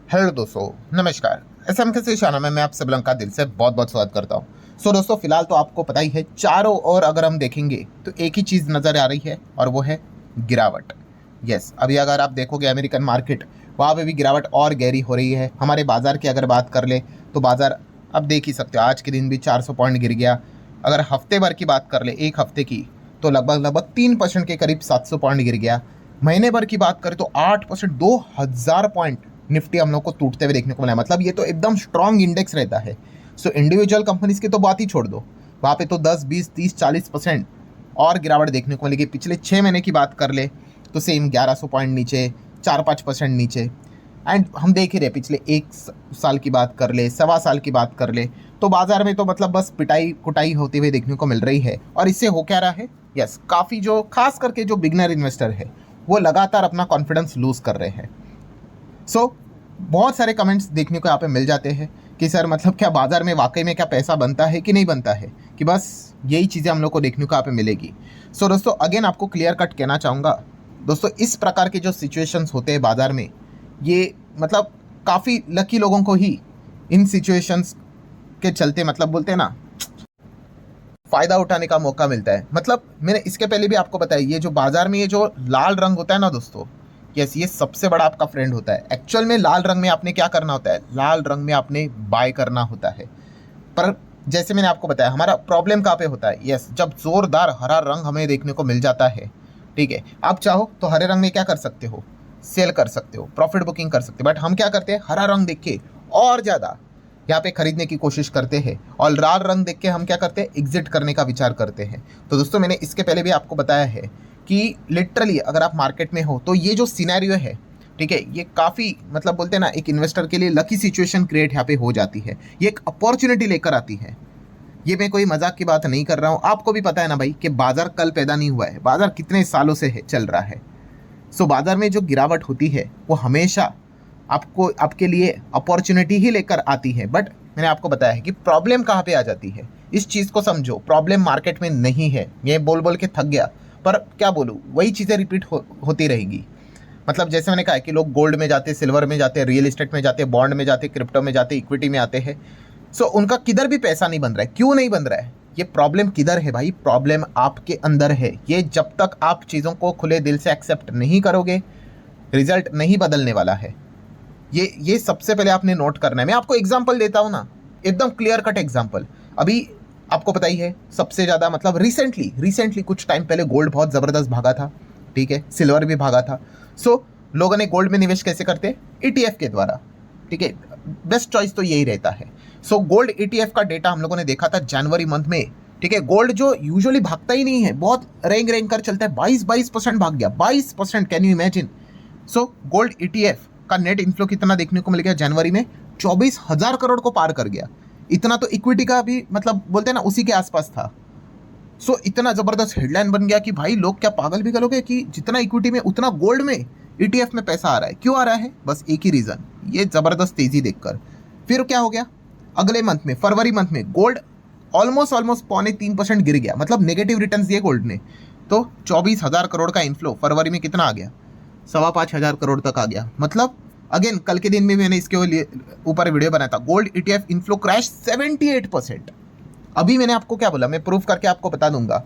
Hello दोस्तों, नमस्कार। SM के शाना में मैं आप सब लोगों का दिल से बहुत बहुत स्वागत करता हूँ। दोस्तों, फिलहाल तो आपको पता ही है, चारों ओर अगर हम देखेंगे तो एक ही चीज़ नज़र आ रही है और वो है गिरावट। यस, अभी अगर आप देखोगे अमेरिकन मार्केट, वहाँ पे भी गिरावट और गहरी हो रही है। हमारे बाज़ार की अगर बात कर ले तो बाज़ार अब देख ही सकते हो, आज के दिन भी 400 पॉइंट गिर गया। अगर हफ्ते भर की बात कर ले, एक हफ्ते की, तो लगभग लगभग 3% के करीब 700 पॉइंट गिर गया। महीने भर की बात करें तो 8%, 2000 पॉइंट निफ्टी हम लोग को टूटते हुए देखने को मिला है। मतलब ये तो एकदम स्ट्रॉन्ग इंडेक्स रहता है। सो इंडिविजुअल कंपनीज की तो बात ही छोड़ दो, वहाँ पे तो 10, 20, 30, 40% और गिरावट देखने को मिलेगी। पिछले 6 महीने की बात कर ले तो सेम 1100 पॉइंट नीचे, 4-5% नीचे। एंड हम देख ही रहे, पिछले 1 साल की बात कर ले, 1.25 साल की बात कर ले, तो बाजार में तो मतलब बस पिटाई कुटाई होती हुई देखने को मिल रही है। और इससे हो क्या रहा है, यस, काफ़ी जो खास करके जो बिगनर इन्वेस्टर है वो लगातार अपना कॉन्फिडेंस लूज कर रहे हैं। सो बहुत सारे कमेंट्स देखने को यहाँ पे मिल जाते हैं कि सर मतलब क्या बाजार में वाकई में क्या पैसा बनता है कि नहीं बनता है, कि बस यही चीज़ें हम लोग को देखने को यहाँ पे मिलेगी। सो दोस्तों, अगेन आपको क्लियर कट कहना चाहूँगा दोस्तों, इस प्रकार के जो सिचुएशंस होते हैं बाजार में, ये मतलब काफ़ी लकी लोगों को ही इन सिचुएशंस के चलते मतलब बोलते हैं ना, फ़ायदा उठाने का मौका मिलता है। मतलब मैंने इसके पहले भी आपको बताया, ये जो बाजार में ये जो लाल रंग होता है ना दोस्तों, यस, ये सबसे बड़ा आपका फ्रेंड होता है। एक्चुअल में लाल रंग में आपने क्या करना होता है, लाल रंग में आपने बाय करना होता है। पर जैसे मैंने आपको बताया, हमारा प्रॉब्लम कहाँ पे होता है, यस, जब जोरदार हरा रंग हमें देखने को मिल जाता है, ठीक है, आप चाहो तो हरे रंग में क्या कर सकते हो, सेल कर सकते हो, प्रॉफिट बुकिंग कर सकते हो। बट हम क्या करते हैं, हरा रंग देख के और ज़्यादा यहाँ पे खरीदने की कोशिश करते हैं, और लाल रंग देख के हम क्या करते हैं, एग्जिट करने का विचार करते हैं। तो दोस्तों, मैंने इसके पहले भी आपको बताया है कि लिटरली अगर आप मार्केट में हो तो ये जो सिनेरियो है, ठीक है, ये काफ़ी मतलब बोलते हैं ना, एक इन्वेस्टर के लिए लकी सिचुएशन क्रिएट यहाँ पे हो जाती है। ये एक अपॉर्चुनिटी लेकर आती है। ये मैं कोई मजाक की बात नहीं कर रहा हूँ। आपको भी पता है ना भाई कि बाजार कल पैदा नहीं हुआ है, बाजार कितने सालों से है चल रहा है। सो बाजार में जो गिरावट होती है वो हमेशा आपको आपके लिए अपॉर्चुनिटी ही लेकर आती है। बट मैंने आपको बताया है कि प्रॉब्लम कहाँ पे आ जाती है, इस चीज़ को समझो। प्रॉब्लम मार्केट में नहीं है, ये बोल बोल के थक गया, पर क्या बोलूँ, वही चीज़ें रिपीट होती रहेंगी। मतलब जैसे मैंने कहा कि लोग गोल्ड में जाते, सिल्वर में जाते, रियल इस्टेट में जाते, बॉन्ड में जाते, क्रिप्टो में जाते, इक्विटी में आते हैं। सो उनका किधर भी पैसा नहीं बन रहा है। क्यों नहीं बन रहा है, ये प्रॉब्लम किधर है भाई, प्रॉब्लम आपके अंदर है। ये जब तक आप चीज़ों को खुले दिल से एक्सेप्ट नहीं करोगे, रिजल्ट नहीं बदलने वाला है। ये सबसे पहले आपने नोट करना है। मैं आपको एग्जांपल देता हूँ ना, एकदम क्लियर कट एग्जांपल। अभी आपको पता ही है, सबसे ज़्यादा मतलब रिसेंटली कुछ टाइम पहले गोल्ड बहुत ज़बरदस्त भागा था, ठीक है, सिल्वर भी भागा था। सो लोगों ने गोल्ड में निवेश कैसे करते, ईटीएफ के द्वारा, ठीक है, बेस्ट चॉइस तो यही रहता है। सो गोल्ड ईटीएफ का डेटा हम लोगों ने देखा था जनवरी मंथ में, ठीक है। गोल्ड जो यूजुअली भागता ही नहीं है, बहुत रेंग रेंग कर चलता है, 22% भाग गया, 22%, can you imagine. So gold ETF का नेट इनफ्लो कितना देखने को मिल गया जनवरी में, 24,000 करोड़ को पार कर गया। इतना तो इक्विटी का भी मतलब बोलते हैं ना, उसी के आसपास था। सो इतना ज़बरदस्त हेडलाइन बन गया कि भाई लोग क्या पागल भी करोगे कि जितना इक्विटी में उतना गोल्ड में, ईटीएफ में पैसा आ रहा है। क्यों आ रहा है, बस एक ही रीज़न, ये ज़बरदस्त तेज़ी देखकर। फिर क्या हो गया, अगले मंथ में, फरवरी मंथ में गोल्ड ऑलमोस्ट 3.25% गिर गया, मतलब नेगेटिव रिटर्न दिए गोल्ड ने। तो 24,000 करोड़ का इन्फ्लो फरवरी में कितना आ गया, 5,2500 करोड़ तक आ गया। मतलब अगेन कल के दिन में मैंने इसके ऊपर वीडियो बनाया था, गोल्ड ईटीएफ इन्फ्लो क्रैश 78%। अभी मैंने आपको क्या बोला, मैं प्रूफ करके आपको बता दूंगा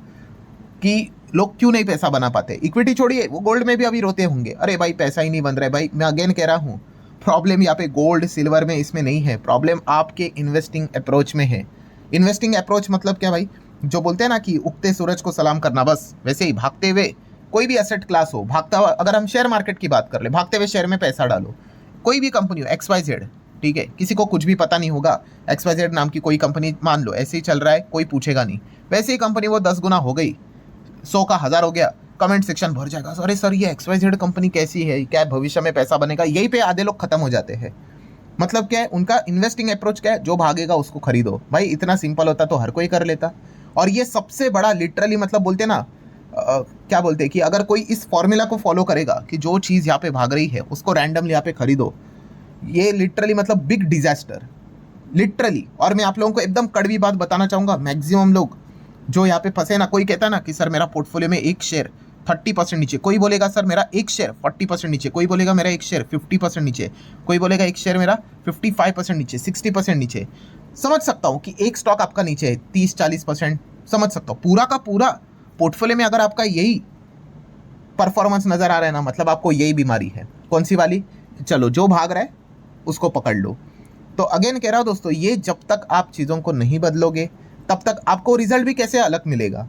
कि लोग क्यों नहीं पैसा बना पाते। इक्विटी छोड़िए, वो गोल्ड में भी अभी रोते होंगे, अरे भाई पैसा ही नहीं बन रहा है। भाई मैं अगेन कह रहा हूँ, प्रॉब्लम यहाँ पे गोल्ड सिल्वर में इसमें नहीं है, प्रॉब्लम आपके इन्वेस्टिंग अप्रोच में है। इन्वेस्टिंग अप्रोच मतलब क्या भाई, जो बोलते हैं ना कि उगते सूरज को सलाम करना, बस वैसे ही भागते हुए कोई भी एसेट क्लास हो, भागता हुआ, अगर हम शेयर मार्केट की बात कर ले, भागते हुए शेयर में पैसा डालो। कोई भी कंपनी हो, XYZ, ठीक है, किसी को कुछ भी पता नहीं होगा, XYZ नाम की कोई कंपनी मान लो ऐसे ही चल रहा है, कोई पूछेगा नहीं। वैसे ही कंपनी वो 10 गुना हो गई, 100 का 1000 हो गया, कमेंट सेक्शन भर जाएगा, अरे सर ये XYZ कंपनी कैसी है, क्या भविष्य में पैसा बनेगा। यहीं पे आधे लोग खत्म हो जाते हैं। मतलब क्या है उनका इन्वेस्टिंग अप्रोच, क्या है, जो भागेगा उसको खरीदो। भाई इतना सिंपल होता तो हर कोई कर लेता। और ये सबसे बड़ा लिटरली मतलब बोलते हैं ना, क्या बोलते हैं कि अगर कोई इस फॉर्मूला को फॉलो करेगा कि जो चीज़ यहाँ पे भाग रही है उसको रैंडमली यहाँ पे खरीदो, ये लिटरली मतलब बिग डिजास्टर, लिटरली। और मैं आप लोगों को एकदम कड़वी बात बताना चाहूँगा, मैक्सिमम लोग जो यहाँ पे फंसे ना, कोई कहता है ना कि सर मेरा पोर्टफोलियो में एक शेयर 30% नीचे, कोई बोलेगा सर मेरा एक शेयर 40% नीचे, कोई बोलेगा मेरा एक शेयर 50% नीचे, कोई बोलेगा एक शेयर मेरा 55% नीचे, 60% नीचे। समझ सकता हूँ कि एक स्टॉक आपका नीचे है 30-40%, समझ सकता हूँ। पूरा का पूरा पोर्टफोलियो में अगर आपका यही परफॉर्मेंस नजर आ रहा है ना, मतलब आपको यही बीमारी है। कौन सी वाली? चलो जो भाग रहा है उसको पकड़ लो। तो अगेन कह रहा हूँ दोस्तों, ये जब तक आप चीज़ों को नहीं बदलोगे तब तक आपको रिजल्ट भी कैसे अलग मिलेगा।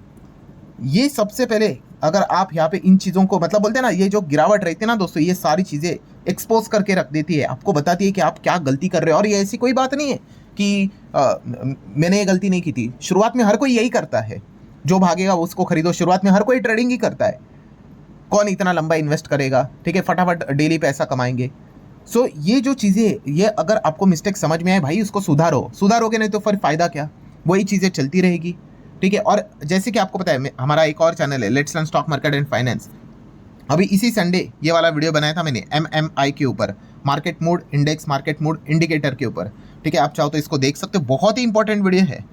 ये सबसे पहले अगर आप यहाँ पे इन चीज़ों को, मतलब बोलते हैं ना, ये जो गिरावट रहती है ना दोस्तों, ये सारी चीज़ें एक्सपोज करके रख देती है, आपको बताती है कि आप क्या गलती कर रहे हो। और ये ऐसी कोई बात नहीं है कि मैंने ये गलती नहीं की थी। शुरुआत में हर कोई यही करता है, जो भागेगा उसको खरीदो। शुरुआत में हर कोई ट्रेडिंग ही करता है, कौन इतना लंबा इन्वेस्ट करेगा, ठीक है, फटाफट डेली पैसा कमाएंगे। सो ये जो चीज़ें, ये अगर आपको मिस्टेक समझ में आए भाई, उसको सुधारोगे नहीं तो फिर फ़ायदा क्या, वही चीज़ें चलती रहेगी, ठीक है। और जैसे कि आपको पता है, हमारा एक और चैनल है let's learn stock market and finance. अभी इसी संडे ये वाला वीडियो बनाया था मैंने MMI के ऊपर, market mood index, market mood indicator के ऊपर, ठीक है। आप चाहो तो इसको देख सकते हो, बहुत ही इंपॉर्टेंट वीडियो है,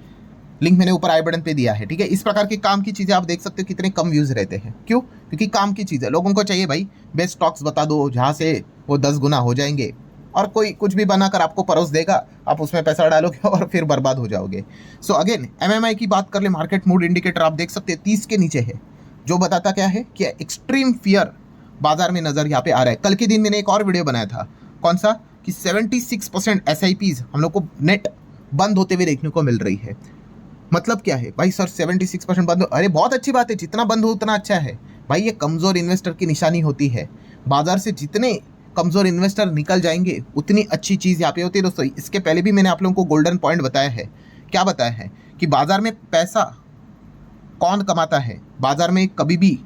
लिंक मैंने ऊपर आई बटन पे दिया है, ठीक है। इस प्रकार के काम की चीज़ें आप देख सकते हो कितने कम व्यूज़ रहते हैं। क्यों? क्योंकि काम की चीज़ है, लोगों को चाहिए भाई बेस्ट स्टॉक्स बता दो जहाँ से वो 10 गुना हो जाएंगे, और कोई कुछ भी बनाकर आपको परोस देगा, आप उसमें पैसा डालोगे और फिर बर्बाद हो जाओगे। सो अगेन MMI की बात कर ले, मार्केट मूड इंडिकेटर आप देख सकते हैं 30 के नीचे है, जो बताता क्या है कि एक्सट्रीम फियर बाजार में नज़र यहाँ पे आ रहा है। कल के दिन मैंने एक और वीडियो बनाया था, कौन सा, कि 76% SIPs हम लोग को नेट बंद होते हुए देखने को मिल रही है। मतलब क्या है भाई सर, 76% बंद हो, अरे बहुत अच्छी बात है, जितना बंद हो उतना अच्छा है भाई। ये कमज़ोर इन्वेस्टर की निशानी होती है। बाजार से जितने कमज़ोर इन्वेस्टर निकल जाएंगे उतनी अच्छी चीज़ यहाँ पे होती है दोस्तों। इसके पहले भी मैंने आप लोगों को गोल्डन पॉइंट बताया है। क्या बताया है? कि बाजार में पैसा कौन कमाता है? बाजार में कभी भी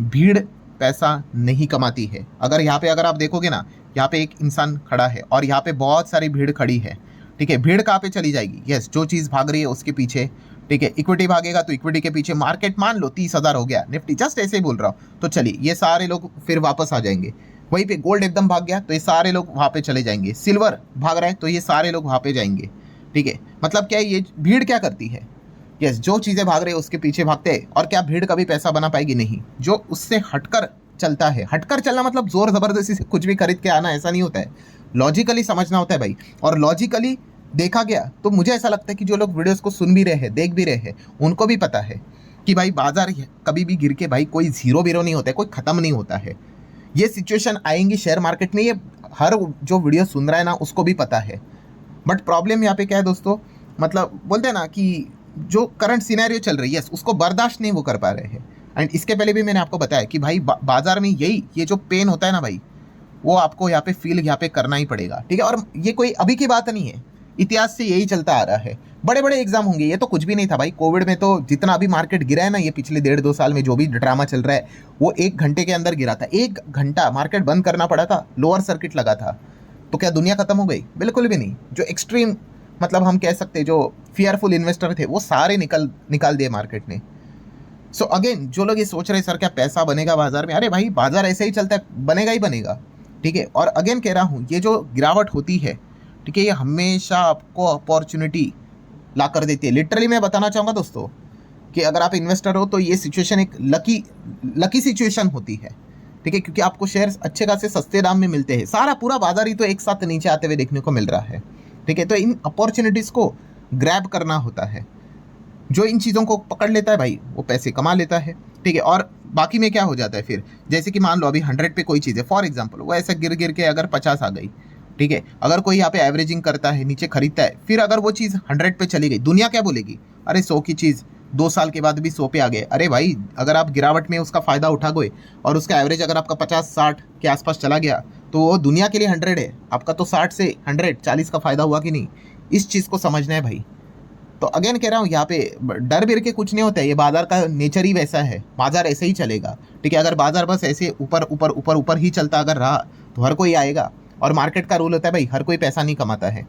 भीड़ पैसा नहीं कमाती है। अगर आप देखोगे ना, यहाँ पे एक इंसान खड़ा है और यहाँ पे बहुत सारी भीड़ खड़ी है, ठीक है। भीड़ कहाँ पे चली जाएगी? यस, जो चीज़ भाग रही है उसके पीछे, ठीक है। इक्विटी भागेगा तो इक्विटी के पीछे। मार्केट मान लो 30,000 हो गया, निफ्टी जस्ट ऐसे ही बोल रहा हूँ, तो चलिए ये सारे लोग फिर वापस आ जाएंगे। वहीं पे गोल्ड एकदम भाग गया तो ये सारे लोग वहाँ पे चले जाएंगे। सिल्वर भाग रहा है तो ये सारे लोग वहाँ पे जाएंगे, ठीक है। मतलब क्या है, ये भीड़ क्या करती है? यस, जो चीज़ें भाग रही है उसके पीछे भागते हैं। और क्या भीड़ कभी पैसा बना पाएगी? नहीं। जो उससे हटकर चलता है, हटकर चलना मतलब जोर ज़बरदस्ती से कुछ भी खरीद के आना, ऐसा नहीं होता है। लॉजिकली समझना होता है भाई। और लॉजिकली देखा गया तो मुझे ऐसा लगता है कि जो लोग वीडियोस को सुन भी रहे हैं, देख भी रहे हैं, उनको भी पता है कि भाई बाजार कभी भी गिर के भाई कोई जीरो बीरो नहीं होता है, कोई ख़त्म नहीं होता है। ये सिचुएशन आएंगी शेयर मार्केट में, ये हर जो वीडियो सुन रहा है ना उसको भी पता है। बट प्रॉब्लम यहाँ पे क्या है दोस्तों, मतलब बोलते हैं ना कि जो करंट सिनेरियो चल रही है उसको बर्दाश्त नहीं वो कर पा रहे हैं। एंड इसके पहले भी मैंने आपको बताया कि भाई बाजार में ये जो पेन होता है ना भाई, वो आपको यहाँ पे फील यहाँ पे करना ही पड़ेगा, ठीक है। और ये कोई अभी की बात नहीं है, इतिहास से यही चलता आ रहा है। बड़े बड़े एग्जाम होंगे, ये तो कुछ भी नहीं था भाई। कोविड में तो जितना अभी मार्केट गिरा है ना, ये पिछले 1.5-2 साल में जो भी ड्रामा चल रहा है, वो 1 घंटे के अंदर गिरा था। 1 घंटा मार्केट बंद करना पड़ा था, लोअर सर्किट लगा था। तो क्या दुनिया खत्म हो गई? बिल्कुल भी नहीं। जो एक्सट्रीम, मतलब हम कह सकते जो फियरफुल इन्वेस्टर थे, वो सारे निकाल दिए मार्केट ने। सो अगेन जो लोग ये सोच रहे सर क्या पैसा बनेगा बाजार में, अरे भाई बाजार ऐसे ही चलता है, बनेगा ही बनेगा, ठीक है। और अगेन कह रहा हूँ, ये जो गिरावट होती है, ठीक है, ये हमेशा आपको अपॉर्चुनिटी ला कर देती है। लिटरली मैं बताना चाहूँगा दोस्तों कि अगर आप इन्वेस्टर हो तो ये सिचुएशन एक लकी सिचुएशन होती है, ठीक है। क्योंकि आपको शेयर्स अच्छे खासे सस्ते दाम में मिलते हैं। सारा पूरा बाजार ही तो एक साथ नीचे आते हुए देखने को मिल रहा है, ठीक है। तो इन अपॉर्चुनिटीज़ को ग्रैब करना होता है। जो इन चीज़ों को पकड़ लेता है भाई, वो पैसे कमा लेता है, ठीक है। और बाकी में क्या हो जाता है फिर, जैसे कि मान लो अभी 100 पे कोई चीज़ है, फॉर एग्जांपल, वो ऐसा गिर के अगर 50 आ गई, ठीक है। अगर कोई यहाँ पे एवरेजिंग करता है, नीचे खरीदता है, फिर अगर वो चीज़ 100 पे चली गई, दुनिया क्या बोलेगी? अरे 100 की चीज़ 2 साल के बाद भी 100 पे आ गए। अरे भाई, अगर आप गिरावट में उसका फ़ायदा उठा गए और उसका एवरेज अगर आपका 50-60 के आसपास चला गया, तो वो दुनिया के लिए 100 है, आपका तो 60 से 140 का फ़ायदा हुआ कि नहीं? इस चीज़ को समझना है भाई। तो अगेन कह रहा हूँ, यहाँ पे डर बिर के कुछ नहीं होता है। ये बाजार का नेचर ही वैसा है, बाजार ऐसे ही चलेगा, ठीक है। अगर बाजार बस ऐसे ऊपर ही चलता अगर रहा तो हर कोई आएगा। और मार्केट का रूल होता है भाई, हर कोई पैसा नहीं कमाता है,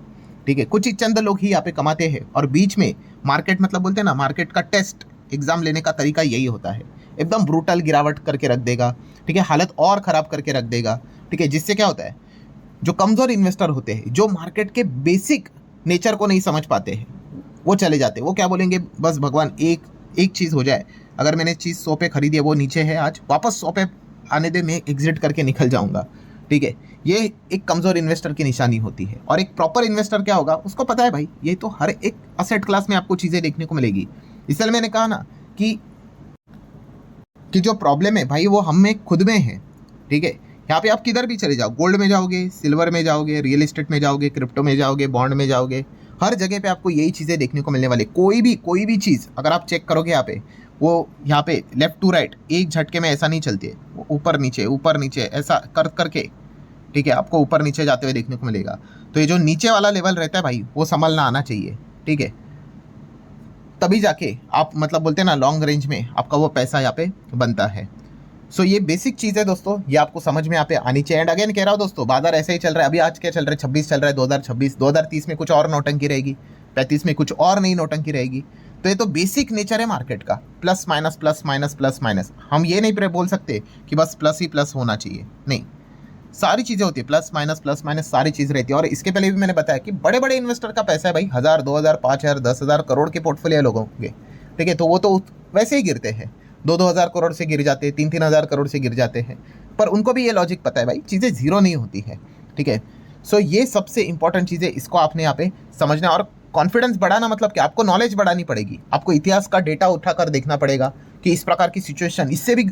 ठीक है। कुछ ही चंद लोग ही यहाँ पे कमाते हैं। और बीच में मार्केट, मतलब बोलते हैं ना, मार्केट का टेस्ट एग्जाम लेने का तरीका यही होता है। एकदम ब्रूटल गिरावट करके रख देगा, ठीक है, हालत और ख़राब करके रख देगा, ठीक है। जिससे क्या होता है, जो कमज़ोर इन्वेस्टर होते हैं, जो मार्केट के बेसिक नेचर को नहीं समझ पाते हैं, वो चले जाते हैं। वो क्या बोलेंगे, बस भगवान एक चीज़ हो जाए, अगर मैंने चीज़ 100 पे खरीदी है, वो नीचे है, आज वापस 100 पे आने दे, मैं एग्जिट करके निकल जाऊंगा। ठीक है, ये एक कमज़ोर इन्वेस्टर की निशानी होती है। और एक प्रॉपर इन्वेस्टर क्या होगा, उसको पता है भाई ये तो हर एक असेट क्लास में आपको चीज़ें देखने को मिलेगी। इसलिए मैंने कहा ना कि जो प्रॉब्लम है भाई वो हम में खुद में है। ठीक है, यहाँ पे आप किधर भी चले जाओ, गोल्ड में जाओगे, सिल्वर में जाओगे, रियल एस्टेट में जाओगे, क्रिप्टो में जाओगे, बॉन्ड में जाओगे, हर जगह पे आपको यही चीज़ें देखने को मिलने वाली। कोई भी चीज़ अगर आप चेक करोगे यहाँ पे, वो यहाँ पे लेफ्ट टू राइट एक झटके में ऐसा नहीं चलती है, वो ऊपर नीचे ऐसा कर करके, ठीक है, आपको ऊपर नीचे जाते हुए देखने को मिलेगा। तो ये जो नीचे वाला लेवल रहता है भाई, वो संभलना आना चाहिए। ठीक है, तभी जाके आप मतलब बोलते हैं ना लॉन्ग रेंज में आपका वो पैसा यहाँ पे बनता है। सो ये बेसिक चीज़ है दोस्तों, ये आपको समझ में यहाँ पे आनी चाहिए। एंड अगेन कह रहा हूँ दोस्तों, बाजार ऐसे ही चल रहा है। अभी आज क्या चल रहा है, 26 चल रहा है, 2026, 2030 में कुछ और नौटंकी रहेगी, 35 में कुछ और नई नौटंकी रहेगी। तो ये तो बेसिक नेचर है मार्केट का, plus minus plus minus plus minus. हम ये नहीं बोल सकते कि बस प्लस ही प्लस होना चाहिए, नहीं, सारी चीज़ें होती है, प्लस माइनस सारी चीज़ रहती है। और इसके पहले भी मैंने बताया कि बड़े बड़े इन्वेस्टर का पैसा है भाई, 1000, 2000, 5000, 10,000 करोड़ के पोर्टफोलियो लोगों के। ठीक है, तो वो तो वैसे ही गिरते हैं, 2-2 हज़ार करोड़ से गिर जाते हैं, 3-3 हज़ार करोड़ से गिर जाते हैं। पर उनको भी ये लॉजिक पता है भाई, चीज़ें जीरो नहीं होती है। ठीक है, सो ये सबसे इंपॉर्टेंट चीज़ है, इसको आपने यहाँ पे समझना। और कॉन्फिडेंस बढ़ाना मतलब कि आपको नॉलेज बढ़ानी पड़ेगी, आपको इतिहास का डेटा उठाकर देखना पड़ेगा कि इस प्रकार की सिचुएशन, इससे भी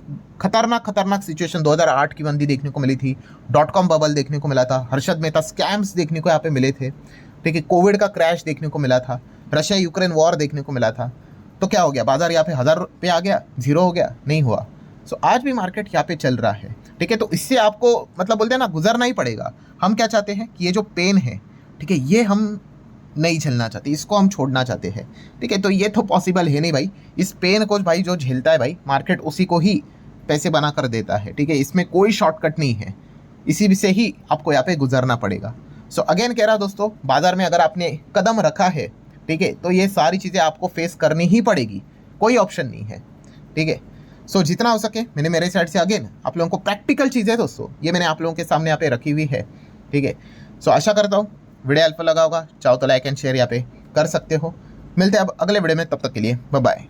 खतरनाक सिचुएशन 2008 की मंदी देखने को मिली थी, .com बबल देखने को मिला था, हर्षद मेहता स्कैम्स देखने को यहाँ पे मिले थे। ठीक है, कोविड का क्रैश देखने को मिला था, रशिया यूक्रेन वॉर देखने को मिला था। तो क्या हो गया, बाजार यहाँ पे 1000 पे आ गया, जीरो हो गया? नहीं हुआ। सो आज भी मार्केट यहाँ पे चल रहा है। ठीक है, तो इससे आपको मतलब बोलते हैं ना गुजरना ही पड़ेगा। हम क्या चाहते हैं कि ये जो पेन है, ठीक है, ये हम नहीं झेलना चाहते, इसको हम छोड़ना चाहते हैं। ठीक है, तो ये तो पॉसिबल है नहीं भाई। इस पेन को भाई जो झेलता है भाई, मार्केट उसी को ही पैसे बना कर देता है। ठीक है, इसमें कोई शॉर्टकट नहीं है, इसी से ही आपको यहाँ पे गुजरना पड़ेगा। सो अगेन कह रहा दोस्तों, बाजार में अगर आपने कदम रखा है, ठीक है, तो ये सारी चीज़ें आपको फेस करनी ही पड़ेगी, कोई ऑप्शन नहीं है। ठीक है, सो जितना हो सके मैंने मेरे साइड से अगेन आप लोगों को प्रैक्टिकल चीज़ें दोस्तों ये मैंने आप लोगों के सामने यहाँ पे रखी हुई है। ठीक है, सो आशा करता हूँ वीडियो हेल्पफुल लगा होगा। चाहो तो लाइक एंड शेयर यहाँ पे कर सकते हो। मिलते हैं अब अगले वीडियो में, तब तक के लिए बाय बाय।